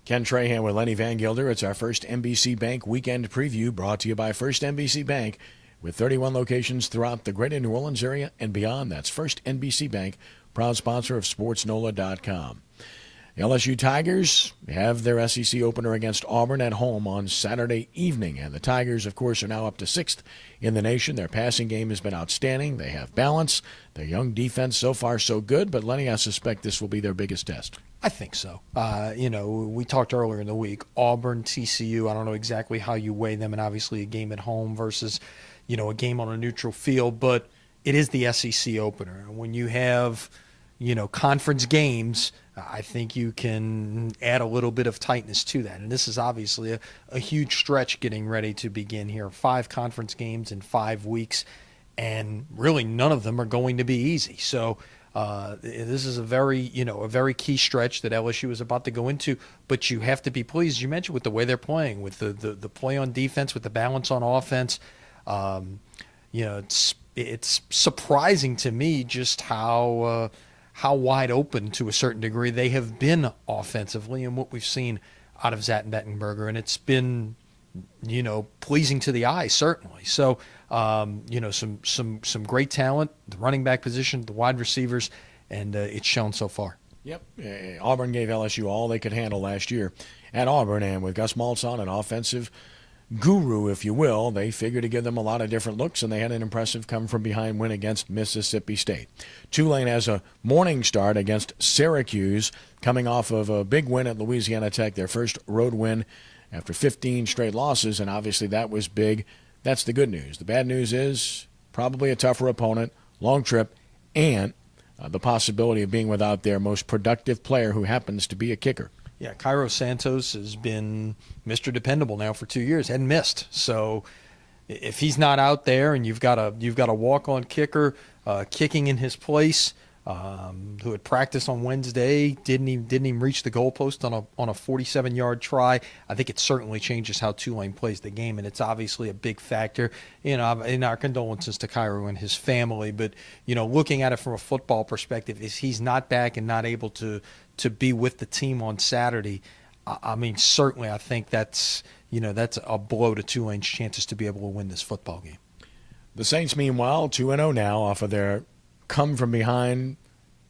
Ken Trahan with Lenny Vangilder. It's our first NBC Bank weekend preview brought to you by First NBC Bank with 31 locations throughout the greater New Orleans area and beyond. That's First NBC Bank, proud sponsor of SportsNola.com. LSU Tigers have their SEC opener against Auburn at home on Saturday evening. And the Tigers, of course, are now up to 6th in the nation. Their passing game has been outstanding. They have balance. Their young defense so far so good. But, Lenny, I suspect this will be their biggest test. I think so. We talked earlier in the week, Auburn, TCU, I don't know exactly how you weigh them, and obviously a game at home versus, a game on a neutral field. But it is the SEC opener. And when you have conference games, I think you can add a little bit of tightness to that. And this is obviously a huge stretch getting ready to begin here. 5 conference games in 5 weeks, and really none of them are going to be easy. So this is a very key stretch that LSU is about to go into. But you have to be pleased, as you mentioned, with the way they're playing, with the play on defense, with the balance on offense. It's surprising to me just how wide open, to a certain degree, they have been offensively and what we've seen out of Zattenberger. And it's been, pleasing to the eye, certainly. So, some great talent, the running back position, the wide receivers, and it's shown so far. Yep. Auburn gave LSU all they could handle last year at Auburn, and with Gus Malzahn on, an offensive guru, if you will, they figured to give them a lot of different looks, and they had an impressive come-from-behind win against Mississippi State. Tulane has a morning start against Syracuse, coming off of a big win at Louisiana Tech, their first road win after 15 straight losses, and obviously that was big. That's the good news. The bad news is probably a tougher opponent, long trip, and the possibility of being without their most productive player, who happens to be a kicker. Yeah, Cairo Santos has been Mr. Dependable now for 2 years, hadn't missed. So if he's not out there, and you've got a walk-on kicker kicking in his place, who had practiced on Wednesday, didn't even reach the goalpost on a 47-yard try, I think it certainly changes how Tulane plays the game, and it's obviously a big factor. In our condolences to Cairo and his family, but looking at it from a football perspective, if he's not back and not able to be with the team on Saturday, I mean, certainly I think that's a blow to Tulane's chances to be able to win this football game. The Saints, meanwhile, 2-0 now off of their come-from-behind,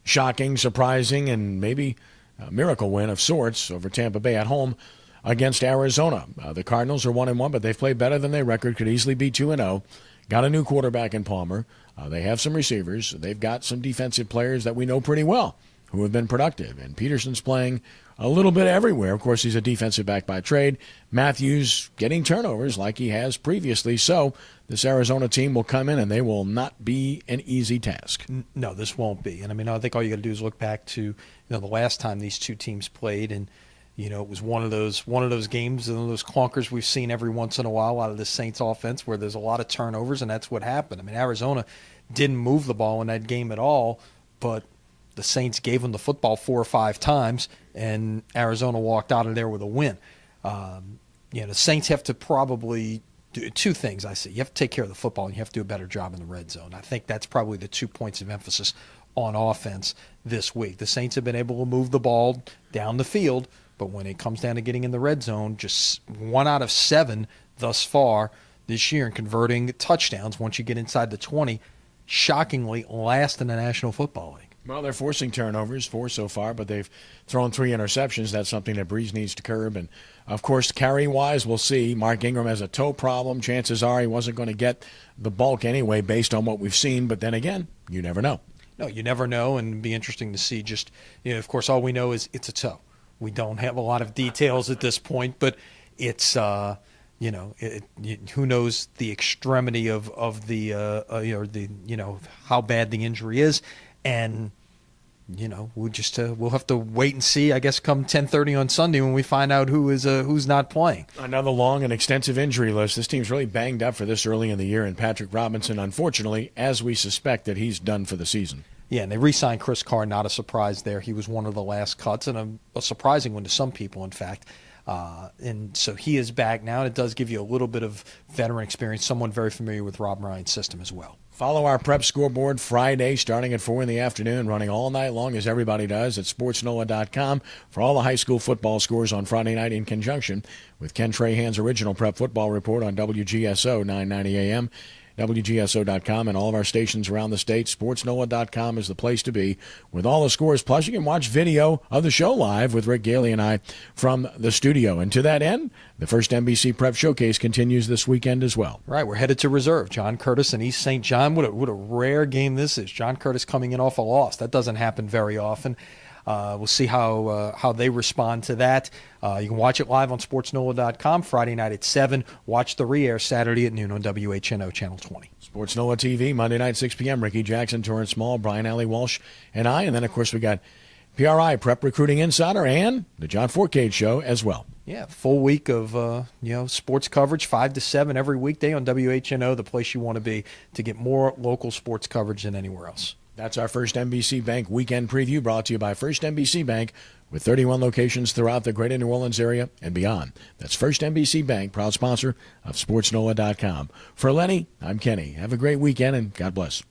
shocking, surprising, and maybe a miracle win of sorts over Tampa Bay at home against Arizona. The Cardinals are 1-1, but they've played better than their record, could easily be 2-0. Got a new quarterback in Palmer. They have some receivers. They've got some defensive players that we know pretty well who have been productive. And Peterson's playing a little bit everywhere. Of course, he's a defensive back by trade. Matthews getting turnovers like he has previously. So this Arizona team will come in, and they will not be an easy task. No, this won't be. And, I think all you got to do is look back to the last time these two teams played, and it was one of those games and those clunkers we've seen every once in a while out of the Saints offense, where there's a lot of turnovers, and that's what happened. I mean, Arizona didn't move the ball in that game at all, but the Saints gave them the football 4 or 5 times, and Arizona walked out of there with a win. The Saints have to probably do 2 things, I see. You have to take care of the football, and you have to do a better job in the red zone. I think that's probably the 2 points of emphasis on offense this week. The Saints have been able to move the ball down the field, but when it comes down to getting in the red zone, just 1 out of 7 thus far this year in converting touchdowns once you get inside the 20, shockingly last in the National Football League. Well, they're forcing turnovers, 4 so far, but they've thrown 3 interceptions. That's something that Breeze needs to curb. And, of course, carry-wise, we'll see. Mark Ingram has a toe problem. Chances are he wasn't going to get the bulk anyway based on what we've seen. But then again, you never know. No, you never know, and it'd be interesting to see. Just, of course, all we know is it's a toe. We don't have a lot of details at this point, but it's who knows the extremity of the how bad the injury is. And, we'll have to wait and see, I guess, come 10:30 on Sunday when we find out who's not playing. Another long and extensive injury list. This team's really banged up for this early in the year, and Patrick Robinson, unfortunately, as we suspected, he's done for the season. Yeah, and they re-signed Chris Carr, not a surprise there. He was one of the last cuts, and a surprising one to some people, in fact. And so he is back now, and it does give you a little bit of veteran experience, someone very familiar with Rob Ryan's system as well. Follow our prep scoreboard Friday starting at 4 in the afternoon, running all night long as everybody does at sportsnola.com for all the high school football scores on Friday night in conjunction with Ken Trahan's original prep football report on WGSO 990 AM. WGSO.com and all of our stations around the state. SportsNOLA.com is the place to be with all the scores. Plus, you can watch video of the show live with Rick Gailey and I from the studio. And to that end, the first NBC Prep Showcase continues this weekend as well. Right, we're headed to Reserve. John Curtis and East St. John. What a rare game this is. John Curtis coming in off a loss. That doesn't happen very often. We'll see how they respond to that. You can watch it live on SportsNOLA.com Friday night at 7. Watch the re-air Saturday at noon on WHNO Channel 20. Sports NOLA TV, Monday night, 6 p.m. Ricky Jackson, Torrance Small, Brian Alley Walsh, and I. And then, of course, we got PRI, Prep Recruiting Insider, and the John Forcade Show as well. Yeah, full week of sports coverage, 5 to 7 every weekday on WHNO, the place you want to be to get more local sports coverage than anywhere else. That's our First NBC Bank weekend preview brought to you by First NBC Bank with 31 locations throughout the greater New Orleans area and beyond. That's First NBC Bank, proud sponsor of SportsNOLA.com. For Lenny, I'm Kenny. Have a great weekend and God bless.